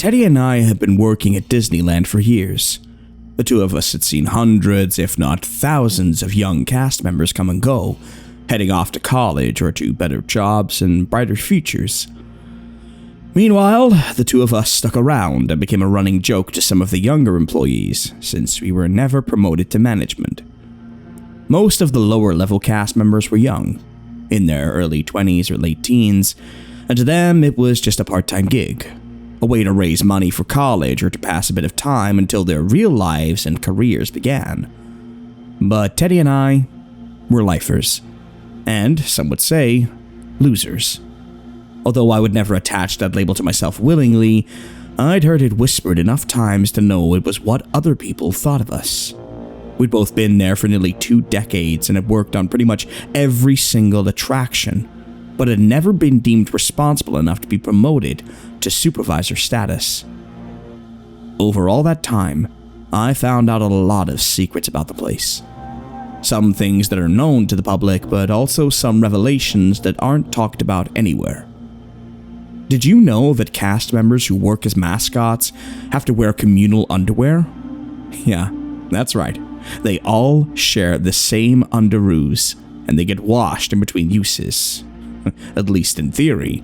Teddy and I had been working at Disneyland for years. The two of us had seen hundreds, if not thousands, of young cast members come and go, heading off to college or to better jobs and brighter futures. Meanwhile, the two of us stuck around and became a running joke to some of the younger employees, since we were never promoted to management. Most of the lower-level cast members were young, in their early 20s or late teens, and to them it was just a part-time gig, a way to raise money for college or to pass a bit of time until their real lives and careers began. But Teddy and I were lifers, and some would say, losers. Although I would never attach that label to myself willingly, I'd heard it whispered enough times to know it was what other people thought of us. We'd both been there for nearly 2 decades and had worked on pretty much every single attraction, but had never been deemed responsible enough to be promoted to supervisor status. Over all that time, I found out a lot of secrets about the place. Some things that are known to the public, but also some revelations that aren't talked about anywhere. Did you know that cast members who work as mascots have to wear communal underwear? Yeah, that's right. They all share the same underoos, and they get washed in between uses. At least in theory.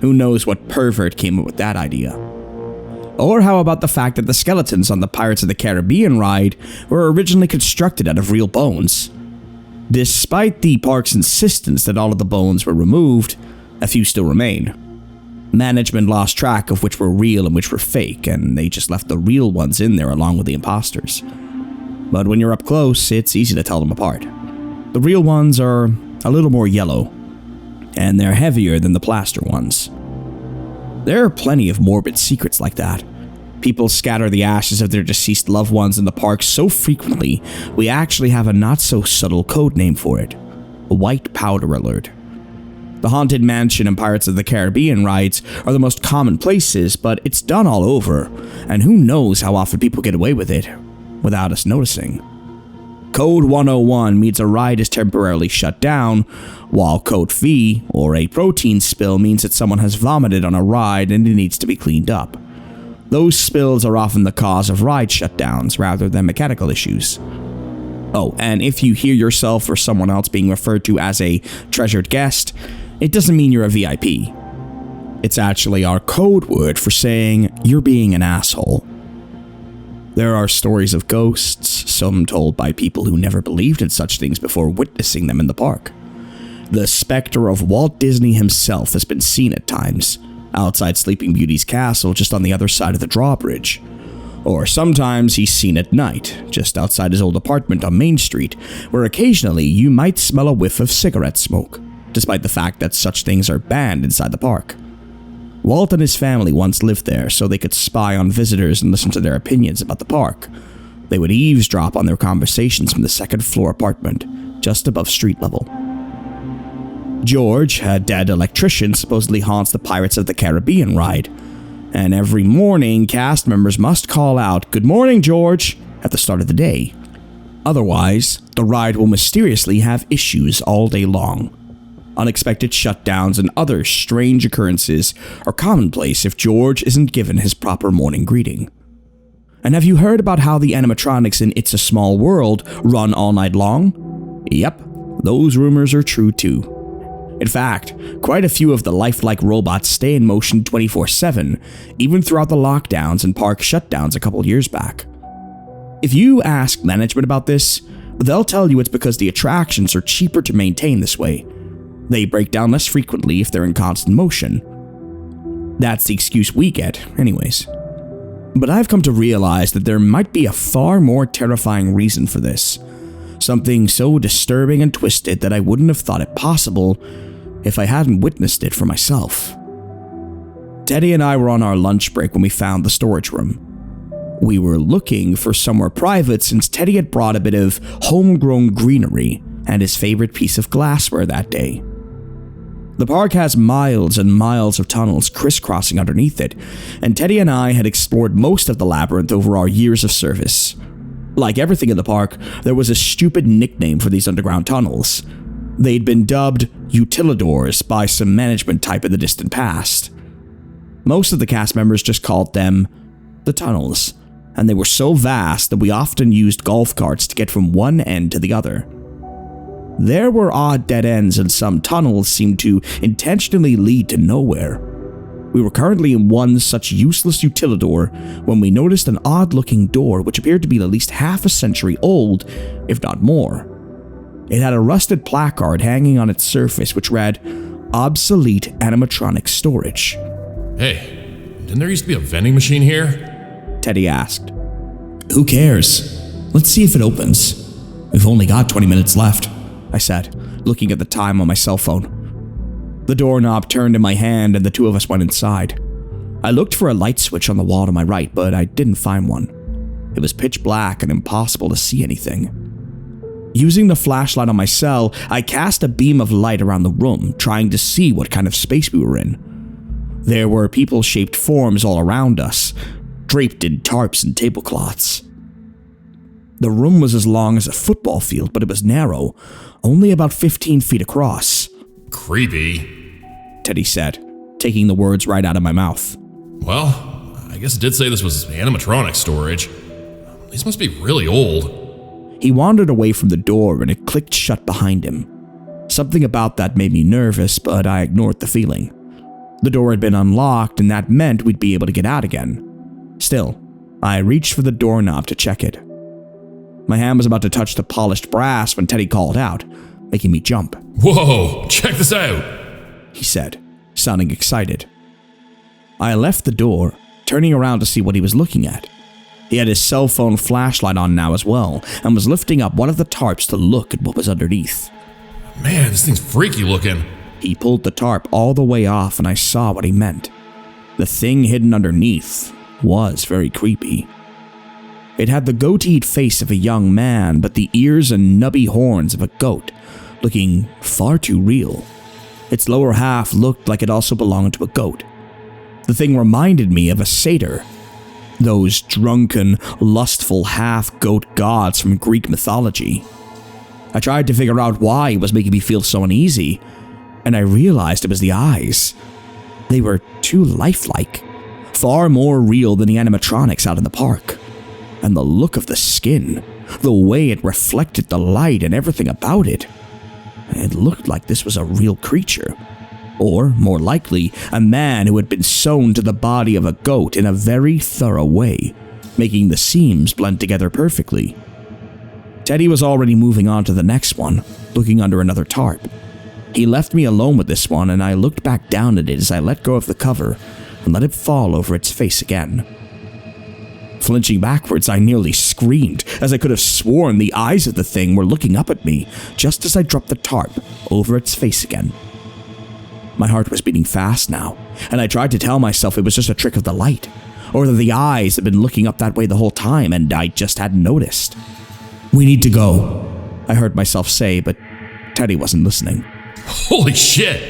Who knows what pervert came up with that idea? Or how about the fact that the skeletons on the Pirates of the Caribbean ride were originally constructed out of real bones? Despite the park's insistence that all of the bones were removed, a few still remain. Management lost track of which were real and which were fake, and they just left the real ones in there along with the imposters. But when you're up close, it's easy to tell them apart. The real ones are a little more yellow, and they're heavier than the plaster ones. There are plenty of morbid secrets like that. People scatter the ashes of their deceased loved ones in the park so frequently, we actually have a not-so-subtle code name for it. A white powder alert. The Haunted Mansion and Pirates of the Caribbean rides are the most common places, but it's done all over, and who knows how often people get away with it without us noticing. Code 101 means a ride is temporarily shut down, while Code V, or a protein spill, means that someone has vomited on a ride and it needs to be cleaned up. Those spills are often the cause of ride shutdowns rather than mechanical issues. Oh, and if you hear yourself or someone else being referred to as a treasured guest, it doesn't mean you're a VIP. It's actually our code word for saying you're being an asshole. There are stories of ghosts, some told by people who never believed in such things before witnessing them in the park. The specter of Walt Disney himself has been seen at times, outside Sleeping Beauty's castle just on the other side of the drawbridge. Or sometimes he's seen at night, just outside his old apartment on Main Street, where occasionally you might smell a whiff of cigarette smoke, despite the fact that such things are banned inside the park. Walt and his family once lived there so they could spy on visitors and listen to their opinions about the park. They would eavesdrop on their conversations from the second-floor apartment, just above street level. George, a dead electrician, supposedly haunts the Pirates of the Caribbean ride, and every morning cast members must call out, "Good morning, George," at the start of the day. Otherwise, the ride will mysteriously have issues all day long. Unexpected shutdowns and other strange occurrences are commonplace if George isn't given his proper morning greeting. And have you heard about how the animatronics in It's a Small World run all night long? Yep, those rumors are true too. In fact, quite a few of the lifelike robots stay in motion 24/7, even throughout the lockdowns and park shutdowns a couple years back. If you ask management about this, they'll tell you it's because the attractions are cheaper to maintain this way. They break down less frequently if they're in constant motion. That's the excuse we get, anyways. But I've come to realize that there might be a far more terrifying reason for this. Something so disturbing and twisted that I wouldn't have thought it possible if I hadn't witnessed it for myself. Teddy and I were on our lunch break when we found the storage room. We were looking for somewhere private since Teddy had brought a bit of homegrown greenery and his favorite piece of glassware that day. The park has miles and miles of tunnels crisscrossing underneath it, and Teddy and I had explored most of the labyrinth over our years of service. Like everything in the park, there was a stupid nickname for these underground tunnels. They'd been dubbed utilidors by some management type in the distant past. Most of the cast members just called them the tunnels, and they were so vast that we often used golf carts to get from one end to the other. There were odd dead ends, and some tunnels seemed to intentionally lead to nowhere. We were currently in one such useless utilidor when we noticed an odd-looking door which appeared to be at least half a century old, if not more. It had a rusted placard hanging on its surface which read, "Obsolete animatronic storage." Hey, didn't there used to be a vending machine here? Teddy asked. "Who cares? Let's see if it opens. We've only got 20 minutes left," I said, looking at the time on my cell phone. The doorknob turned in my hand and the two of us went inside. I looked for a light switch on the wall to my right, but I didn't find one. It was pitch black and impossible to see anything. Using the flashlight on my cell, I cast a beam of light around the room, trying to see what kind of space we were in. There were people-shaped forms all around us, draped in tarps and tablecloths. The room was as long as a football field, but it was narrow, only about 15 feet across. Creepy, Teddy said, taking the words right out of my mouth. Well, I guess it did say this was animatronic storage. These must be really old. He wandered away from the door and it clicked shut behind him. Something about that made me nervous, but I ignored the feeling. The door had been unlocked and that meant we'd be able to get out again. Still, I reached for the doorknob to check it. My hand was about to touch the polished brass when Teddy called out, making me jump. Whoa, check this out, he said, sounding excited. I left the door, turning around to see what he was looking at. He had his cell phone flashlight on now as well, and was lifting up one of the tarps to look at what was underneath. Man, this thing's freaky looking. He pulled the tarp all the way off and I saw what he meant. The thing hidden underneath was very creepy. It had the goateed face of a young man, but the ears and nubby horns of a goat, looking far too real. Its lower half looked like it also belonged to a goat. The thing reminded me of a satyr. Those drunken, lustful half-goat gods from Greek mythology. I tried to figure out why it was making me feel so uneasy, and I realized it was the eyes. They were too lifelike, far more real than the animatronics out in the park. And the look of the skin, the way it reflected the light and everything about it. It looked like this was a real creature. Or, more likely, a man who had been sewn to the body of a goat in a very thorough way, making the seams blend together perfectly. Teddy was already moving on to the next one, looking under another tarp. He left me alone with this one, and I looked back down at it as I let go of the cover and let it fall over its face again. Flinching backwards, I nearly screamed, as I could have sworn the eyes of the thing were looking up at me just as I dropped the tarp over its face again. My heart was beating fast now, and I tried to tell myself it was just a trick of the light, or that the eyes had been looking up that way the whole time and I just hadn't noticed. "We need to go," I heard myself say, but Teddy wasn't listening. Holy shit,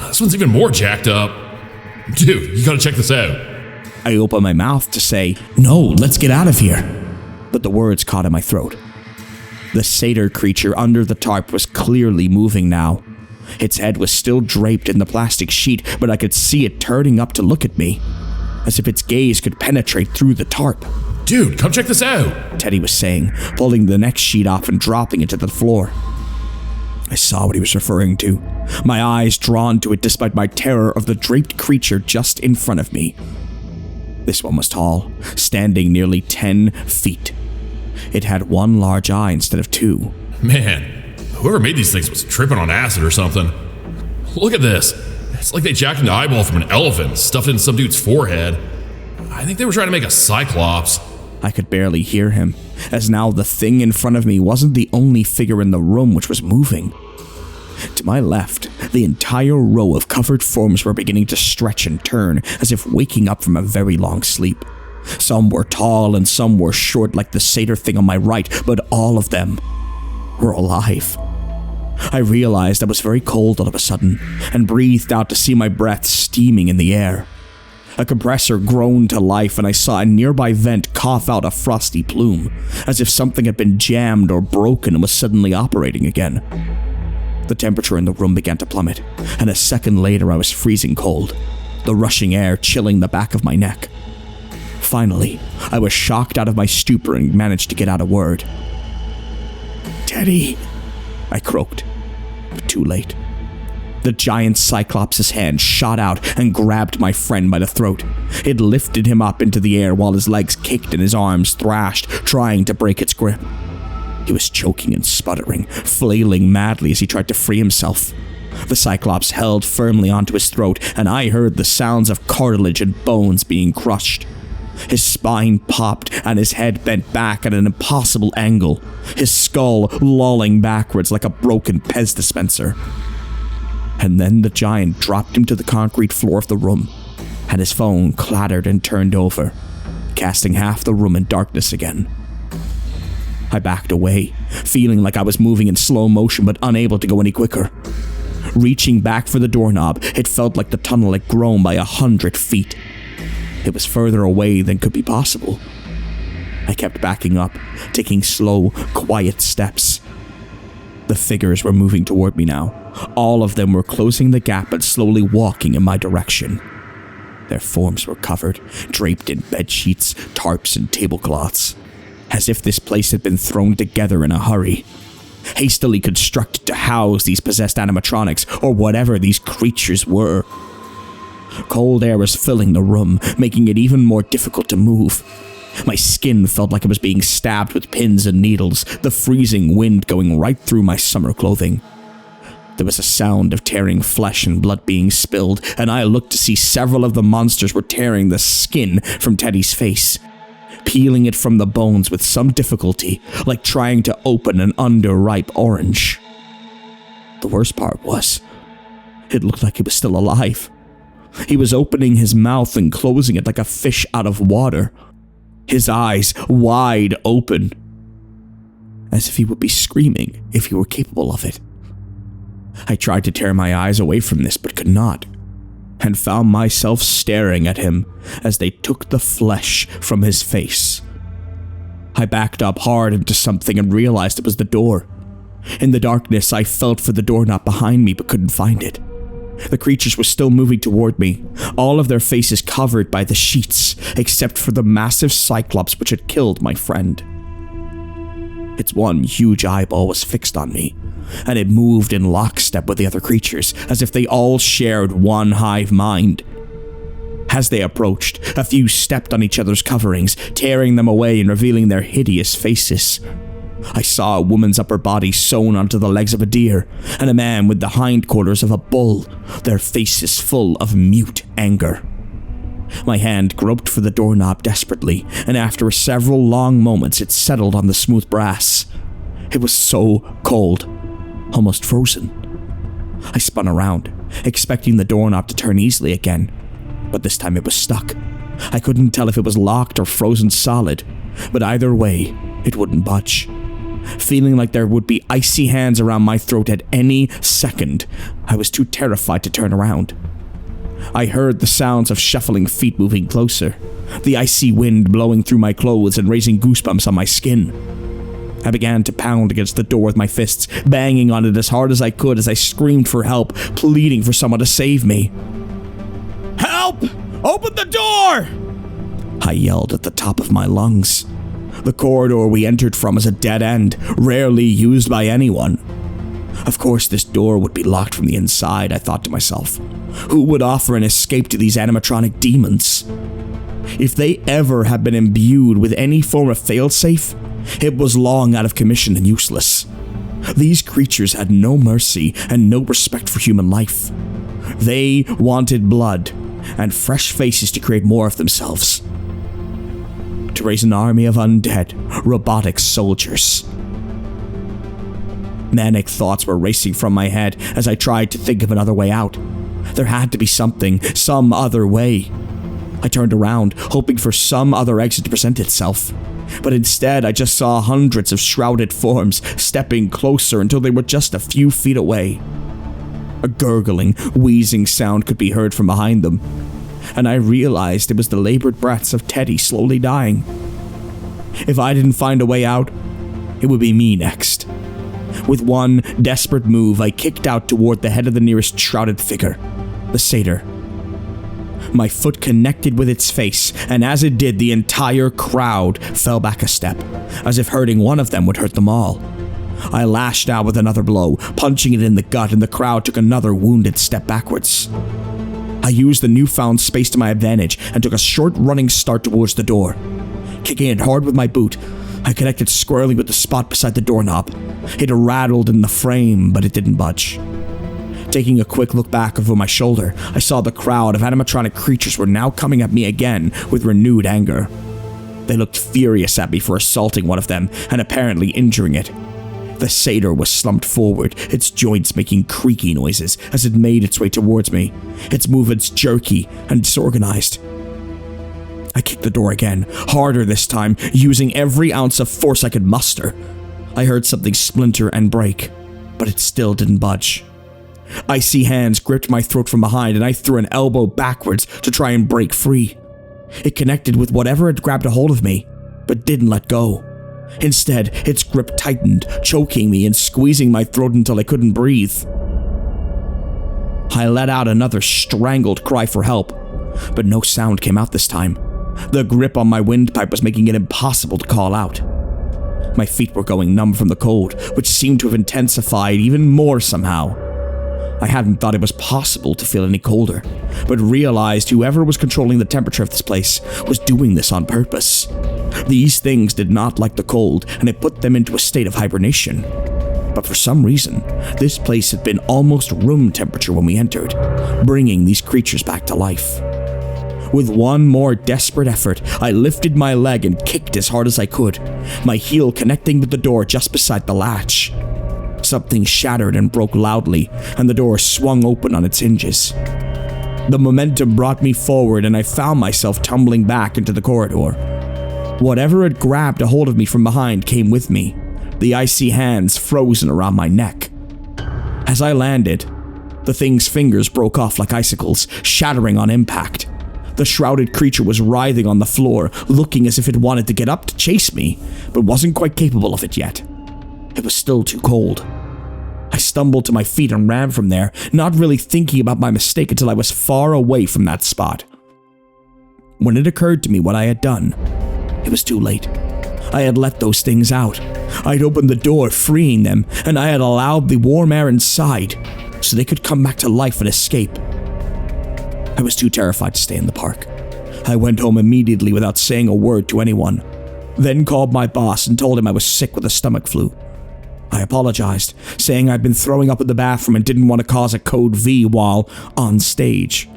this one's even more jacked up. Dude, you gotta check this out. I opened my mouth to say, "No, let's get out of here," but the words caught in my throat. The satyr creature under the tarp was clearly moving now. Its head was still draped in the plastic sheet, but I could see it turning up to look at me, as if its gaze could penetrate through the tarp. "Dude, come check this out," Teddy was saying, pulling the next sheet off and dropping it to the floor. I saw what he was referring to, my eyes drawn to it despite my terror of the draped creature just in front of me. This one was tall, standing nearly 10 feet. It had one large eye instead of two. Man, whoever made these things was tripping on acid or something. Look at this. It's like they jacked an eyeball from an elephant and stuffed it in some dude's forehead. I think they were trying to make a cyclops. I could barely hear him, as now the thing in front of me wasn't the only figure in the room which was moving. To my left, the entire row of covered forms were beginning to stretch and turn, as if waking up from a very long sleep. Some were tall and some were short like the satyr thing on my right, but all of them were alive. I realized I was very cold all of a sudden, and breathed out to see my breath steaming in the air. A compressor groaned to life, and I saw a nearby vent cough out a frosty plume, as if something had been jammed or broken and was suddenly operating again. The temperature in the room began to plummet, and a second later I was freezing cold. the rushing air chilling the back of my neck. Finally, I was shocked out of my stupor and managed to get out a word. "Teddy," I croaked, but too late. The giant Cyclops' hand shot out and grabbed my friend by the throat. It lifted him up into the air while his legs kicked and his arms thrashed, trying to break its grip. He was choking and sputtering, flailing madly as he tried to free himself. The Cyclops held firmly onto his throat, and I heard the sounds of cartilage and bones being crushed. His spine popped and his head bent back at an impossible angle, his skull lolling backwards like a broken Pez dispenser. And then the giant dropped him to the concrete floor of the room, and his phone clattered and turned over, casting half the room in darkness again. I backed away, feeling like I was moving in slow motion but unable to go any quicker. Reaching back for the doorknob, it felt like the tunnel had grown by 100 feet. It was further away than could be possible. I kept backing up, taking slow, quiet steps. The figures were moving toward me now. All of them were closing the gap and slowly walking in my direction. Their forms were covered, draped in bedsheets, tarps, and tablecloths, as if this place had been thrown together in a hurry, hastily constructed to house these possessed animatronics or whatever these creatures were. Cold air was filling the room, making it even more difficult to move. My skin felt like it was being stabbed with pins and needles, the freezing wind going right through my summer clothing. There was a sound of tearing flesh and blood being spilled, and I looked to see several of the monsters were tearing the skin from Teddy's face, peeling it from the bones with some difficulty, like trying to open an underripe orange. The worst part was, it looked like he was still alive. He was opening his mouth and closing it like a fish out of water, his eyes wide open, as if he would be screaming if he were capable of it. I tried to tear my eyes away from this but could not, and found myself staring at him as they took the flesh from his face. I backed up hard into something and realized it was the door. In the darkness, I felt for the doorknob behind me but couldn't find it. The creatures were still moving toward me, all of their faces covered by the sheets, except for the massive Cyclops which had killed my friend. Its one huge eyeball was fixed on me, and it moved in lockstep with the other creatures, as if they all shared one hive mind. As they approached, a few stepped on each other's coverings, tearing them away and revealing their hideous faces. I saw a woman's upper body sewn onto the legs of a deer, and a man with the hindquarters of a bull, their faces full of mute anger. My hand groped for the doorknob desperately, and after several long moments it settled on the smooth brass. It was so cold, almost frozen. I spun around, expecting the doorknob to turn easily again, but this time it was stuck. I couldn't tell if it was locked or frozen solid, but either way, it wouldn't budge. Feeling like there would be icy hands around my throat at any second, I was too terrified to turn around. I heard the sounds of shuffling feet moving closer, the icy wind blowing through my clothes and raising goosebumps on my skin. I began to pound against the door with my fists, banging on it as hard as I could as I screamed for help, pleading for someone to save me. "Help! Open the door!" I yelled at the top of my lungs. The corridor we entered from was a dead end, rarely used by anyone. Of course, this door would be locked from the inside, I thought to myself. Who would offer an escape to these animatronic demons? If they ever had been imbued with any form of failsafe, it was long out of commission and useless. These creatures had no mercy and no respect for human life. They wanted blood and fresh faces to create more of themselves. To raise an army of undead, robotic soldiers. Manic thoughts were racing from my head as I tried to think of another way out. There had to be something, some other way. I turned around, hoping for some other exit to present itself. But instead, I just saw hundreds of shrouded forms stepping closer until they were just a few feet away. A gurgling, wheezing sound could be heard from behind them, and I realized it was the labored breaths of Teddy slowly dying. If I didn't find a way out, it would be me next. With one desperate move, I kicked out toward the head of the nearest shrouded figure, the satyr. My foot connected with its face, and as it did, the entire crowd fell back a step, as if hurting one of them would hurt them all. I lashed out with another blow, punching it in the gut, and the crowd took another wounded step backwards. I used the newfound space to my advantage and took a short running start towards the door. Kicking it hard with my boot, I connected squarely with the spot beside the doorknob. It rattled in the frame, but it didn't budge. Taking a quick look back over my shoulder, I saw the crowd of animatronic creatures were now coming at me again with renewed anger. They looked furious at me for assaulting one of them and apparently injuring it. The satyr was slumped forward, its joints making creaky noises as it made its way towards me, its movements jerky and disorganized. I kicked the door again, harder this time, using every ounce of force I could muster. I heard something splinter and break, but it still didn't budge. Icy hands gripped my throat from behind, and I threw an elbow backwards to try and break free. It connected with whatever had grabbed a hold of me, but didn't let go. Instead, its grip tightened, choking me and squeezing my throat until I couldn't breathe. I let out another strangled cry for help, but no sound came out this time. The grip on my windpipe was making it impossible to call out. My feet were going numb from the cold, which seemed to have intensified even more somehow. I hadn't thought it was possible to feel any colder, but realized whoever was controlling the temperature of this place was doing this on purpose. These things did not like the cold, and it put them into a state of hibernation. But for some reason, this place had been almost room temperature when we entered, bringing these creatures back to life. With one more desperate effort, I lifted my leg and kicked as hard as I could, my heel connecting with the door just beside the latch. Something shattered and broke loudly, and the door swung open on its hinges. The momentum brought me forward, and I found myself tumbling back into the corridor. Whatever had grabbed a hold of me from behind came with me, the icy hands frozen around my neck. As I landed, the thing's fingers broke off like icicles, shattering on impact. The shrouded creature was writhing on the floor, looking as if it wanted to get up to chase me, but wasn't quite capable of it yet. It was still too cold. I stumbled to my feet and ran from there, not really thinking about my mistake until I was far away from that spot. When it occurred to me what I had done, it was too late. I had let those things out. I'd opened the door, freeing them, and I had allowed the warm air inside so they could come back to life and escape. I was too terrified to stay in the park. I went home immediately without saying a word to anyone, then called my boss and told him I was sick with a stomach flu. I apologized, saying I'd been throwing up in the bathroom and didn't want to cause a code V while on stage.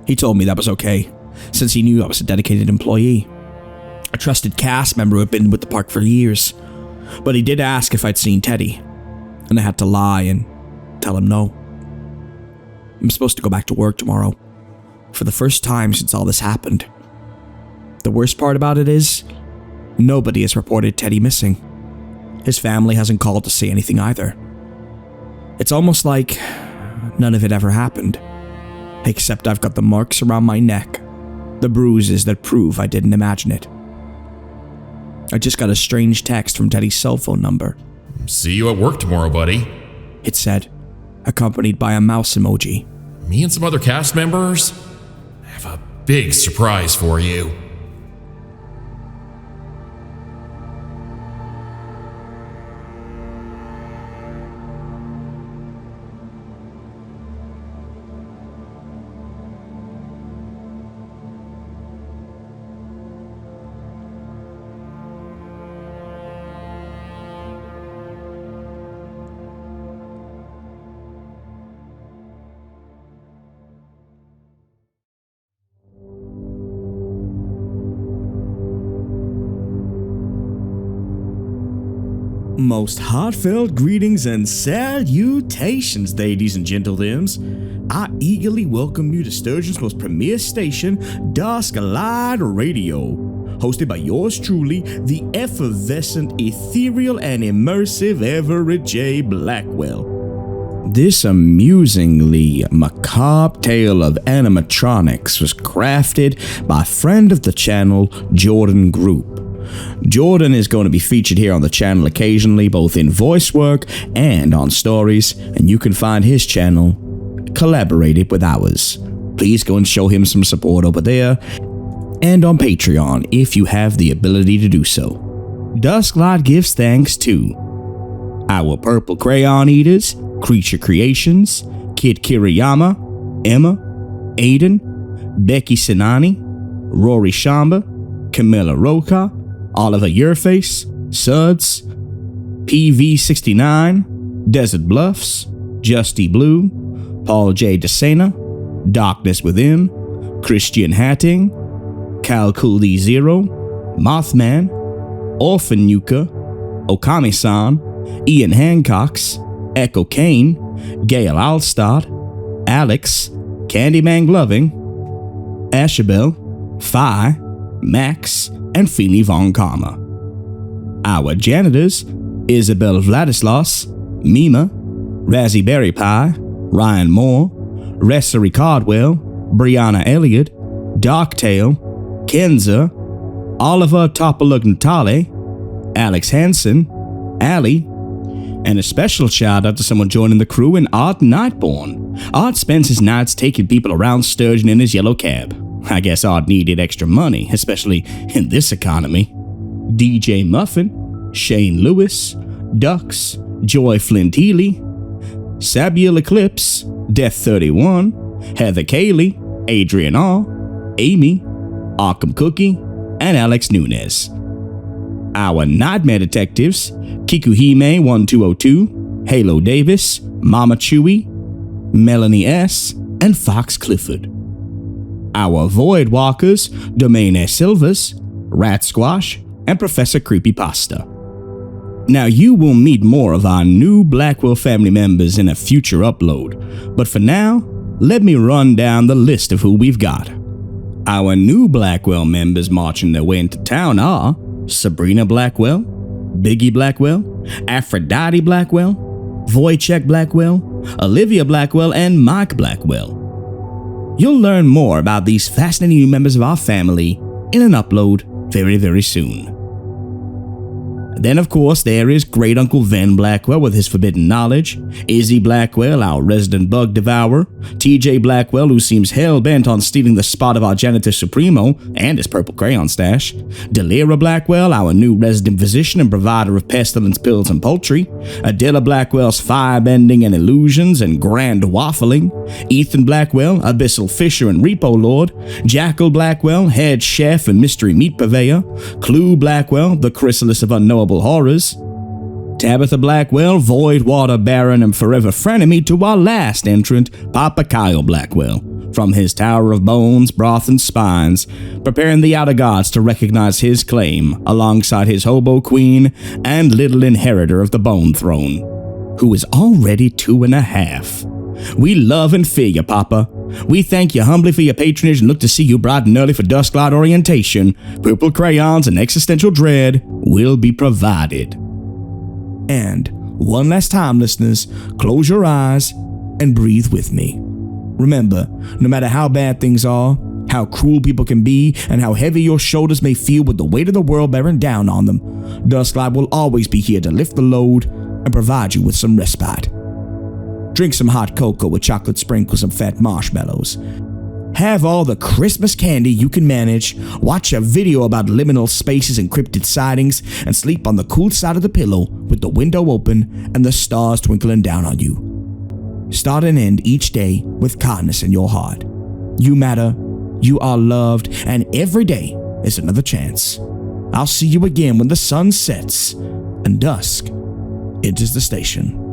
He told me that was okay, since he knew I was a dedicated employee, a trusted cast member who had been with the park for years. But he did ask if I'd seen Teddy, and I had to lie and tell him no. I'm supposed to go back to work tomorrow, for the first time since all this happened. The worst part about it is, nobody has reported Teddy missing. His family hasn't called to say anything either. It's almost like none of it ever happened, except I've got the marks around my neck, the bruises that prove I didn't imagine it. I just got a strange text from Teddy's cell phone number. See you at work tomorrow, buddy. It said, accompanied by a mouse emoji. Me and some other cast members have a big surprise for you. Most heartfelt greetings and salutations, ladies and gentlemen. I eagerly welcome you to Sturgeon's most premier station, Dusk Light Radio, hosted by yours truly, the effervescent, ethereal, and immersive Everett J. Blackwell. This amusingly macabre tale of animatronics was crafted by friend of the channel, JGrupe. Jordan is going to be featured here on the channel occasionally, both in voice work and on stories, and you can find his channel collaborated with ours. please go and show him some support over there, and on Patreon if you have the ability to do so. Dusklord gives thanks to our Purple Crayon Eaters, Creature Creations, Kid Kiriyama, Emma, Aiden, Becky Sinani, Rory Shamba, Camilla Roca, Oliver Yourface, Suds, PV69, Desert Bluffs, Justy Blue, Paul J. DeSena, Darkness Within, Christian Hatting, Calculi Zero, Mothman, Orphan Yuka, Okami-san, Ian Hancocks, Echo Kane, Gail Alstad, Alex, Candyman Gloving, Ashabel, Phi, Max, and Feeny Von Karma. Our janitors, Isabel Vladislaus, Mima, Razzie Berry Pie, Ryan Moore, Ressery Cardwell, Brianna Elliott, Darktail, Kenza, Oliver Topolugnatale, Alex Hansen, Allie, and a special shout out to someone joining the crew in Art Nightborn. Art spends his nights taking people around Sturgeon in his yellow cab. I guess Art needed extra money, especially in this economy. DJ Muffin, Shane Lewis, Ducks, Joy Flint Healy, Sabiel Eclipse, Death 31, Heather Cayley, Adrian R., Amy, Arkham Cookie, and Alex Nunez. Our Nightmare Detectives, Kikuhime 1202, Halo Davis, Mama Chewy, Melanie S., and Fox Clifford. Our Void Walkers, Domain S. Silvers, Rat Squash, and Professor Creepypasta. Now you will meet more of our new Blackwell family members in a future upload, but for now, let me run down the list of who we've got. Our new Blackwell members marching their way into town are Sabrina Blackwell, Biggie Blackwell, Aphrodite Blackwell, Wojciech Blackwell, Olivia Blackwell, and Mike Blackwell. You'll learn more about these fascinating new members of our family in an upload very, very soon. Then, of course, there is Great Uncle Ven Blackwell with his forbidden knowledge, Izzy Blackwell, our resident bug devourer, TJ Blackwell, who seems hell-bent on stealing the spot of our janitor supremo and his purple crayon stash, Delira Blackwell, our new resident physician and provider of pestilence pills and poultry, Adela Blackwell's firebending and illusions and grand waffling, Ethan Blackwell, abyssal fisher and repo lord, Jackal Blackwell, head chef and mystery meat purveyor, Clue Blackwell, the chrysalis of unknowable horrors, Tabitha Blackwell, void water baron and forever frenemy to our last entrant, Papa Kyle Blackwell, from his tower of bones, broth, and spines, preparing the outer gods to recognize his claim alongside his hobo queen and little inheritor of the bone throne, who is already 2.5. We love and fear you, Papa. We thank you humbly for your patronage and look to see you bright and early for Dusklord orientation. Purple crayons and existential dread will be provided. And one last time, listeners, close your eyes and breathe with me. Remember, no matter how bad things are, how cruel people can be, and how heavy your shoulders may feel with the weight of the world bearing down on them, Dusklord will always be here to lift the load and provide you with some respite. Drink some hot cocoa with chocolate sprinkles and fat marshmallows. Have all the Christmas candy you can manage, watch a video about liminal spaces and cryptid sightings, and sleep on the cool side of the pillow with the window open and the stars twinkling down on you. Start and end each day with kindness in your heart. You matter, you are loved, and every day is another chance. I'll see you again when the sun sets and dusk enters the station.